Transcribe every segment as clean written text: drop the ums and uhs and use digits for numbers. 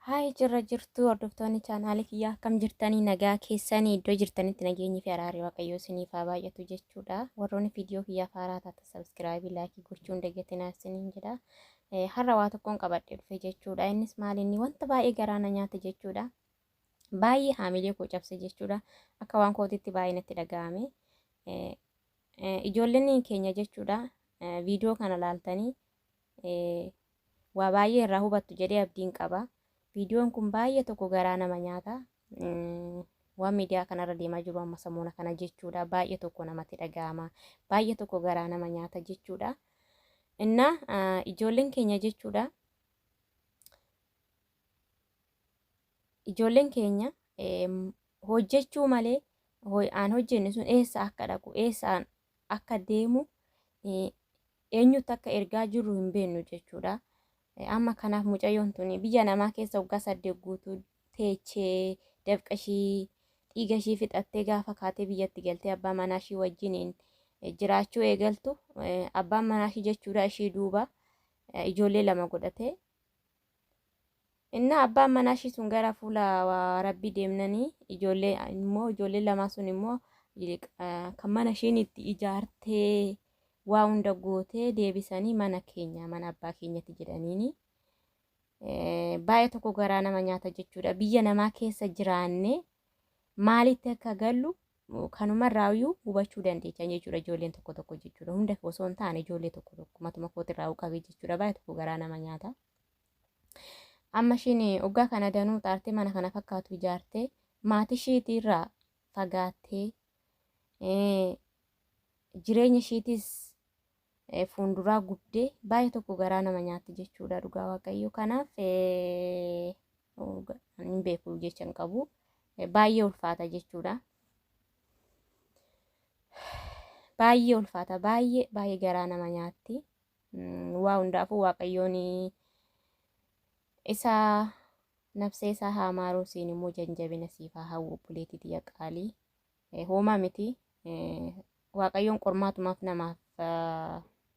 Haay jirra jirtu hordoftoonni chaanaalii kiyyaa akkam jirtanii nagaa keessanii iddoo jirtanitti nageenyi fi araarri waaqayyoo isiniif haa baay'atu jechuudha. Warroonni viidiyoo kiyyaa faaraa taata sabskiraayibii laayikii gochuun daggatinaa isiniin jedha. Har'a waa tokkoon qabadhee dhufe jechuudha. Innis maalinni wanta baay'ee garaana nyaata jechuudha. Baay'ee haamilee koo cabse jechuudha. Akka waan kootitti baay'ee natti dhaga'ame. Ijoolleen keenya jechuudha. Viidiyoo kana laaltanii waa baay'ee irraa hubattu jedhee abdiin qaba. Viidiyoon kun baay'ee tokko garaa nama nyaata. Waan miidiyaa kanarra deemaa jiru amma samuuna kana jechuudha. Baay'ee tokko namatti dhaga'ama. Baay'ee tokko garaa nama nyaata jechuudha. Inna ijoolleen keenya jechuudha. Ijoolleen keenya hojjechuu malee aan hojjenne sun eessa akka dhaqu eessaan akka deemu eenyutti akka ergaa jirru hin beeknu jechuudha. Amma kanaaf mucayyoon tuni biyya namaa keessa waggaa 8 guutuu teechee dafqashii dhiigashii fixattee gaafa kaatee biyyatti galtee abbaa manaashii wajjiniin jiraachuu eegaltu abbaan manaashii jechuudha ishii duuba ijoollee 2 godhatee inna abbaan manaashii sun gara fuula rabbii deemnanii ijoollee 2 sun immoo kan mana ishiin itti ijaartee waa hunda gootee deebisanii mana keenya mana abbaa keenyatti jedhaniini baay'ee tokko garaa nama nyaata jechuudha. Biyya namaa keessa jiraanne maalitti akka gallu kanumarraayyuu hubachuu dandeenya jechuudha. Ijoolleen tokko jechuudha. Hunda osoo hin taane ijoollee tokko matuma kootirraa qabee jechuudha. Baay'ee tokko garaa nama nyaata. Amma ishiin waggaa kana danuu xaartee mana kana fakkaatu ijaartee maatii ishiitirraa fagaattee jireenya ishiitis fuulduraa gubdee baay'ee tokko garaa nama nyaatti jechuudha. Dhugaa waaqayyo kanaaf hin beeku jechan qabu. Baay'ee ulfaata jechuudha. Baay'ee ulfaata baay'ee garaa nama nyaatti. Waa hundaafuu waaqayyoon isa nafsee isaa haa maaru siin immoo janjabina siif haa hawwu buleetii xiyya qaalii hoomaa miti. Waaqayyoon qormaatumaaf namaaf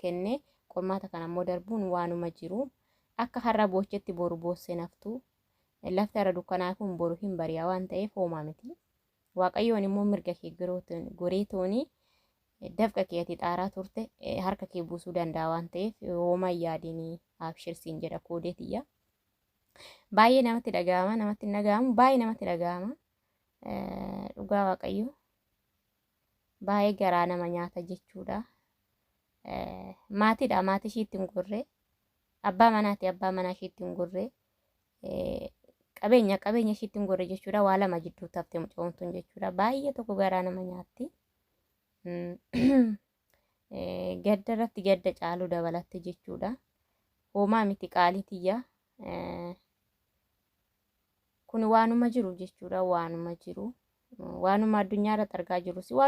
kenne qormaata kana immoo darbuun waanuma jiru akka har'a boochetti boru boossee naftu lafti har'a dukkanaa kun boru hin bari'a waan ta'eef hoomaa miti. Waaqayyoon immoo mirga kee goreetooni dafqa keetii xaaraa turte harka kee buusuu danda'a waan ta'eef hoomaa yaadinii abshirsiin jedha koodeetiyya. Baay'ee namatti dhaga'ama namatti hin dhaga'amu baay'ee namatti dhaga'ama. Dhugaa waaqayyo baay'ee garaa nama nyaata jechuudha. Maatiidha maatii ishiitti hin gorre abbaa manaati abbaa manaa ishiitti hin gorre qabeenya ishiitti hin gorre jechuudha. Waa lama jidduu taftee muca'oomtuun jechuudha. Baay'ee tokko garaa nama nyaatti. Gadda irratti gadda caaluu dabalatte jechuudha. Hoomaa miti qaaliitiyya. Kun waanuma jiru jechuudha. Waanuma jiru waanuma addunyaa irratti argaa jirru.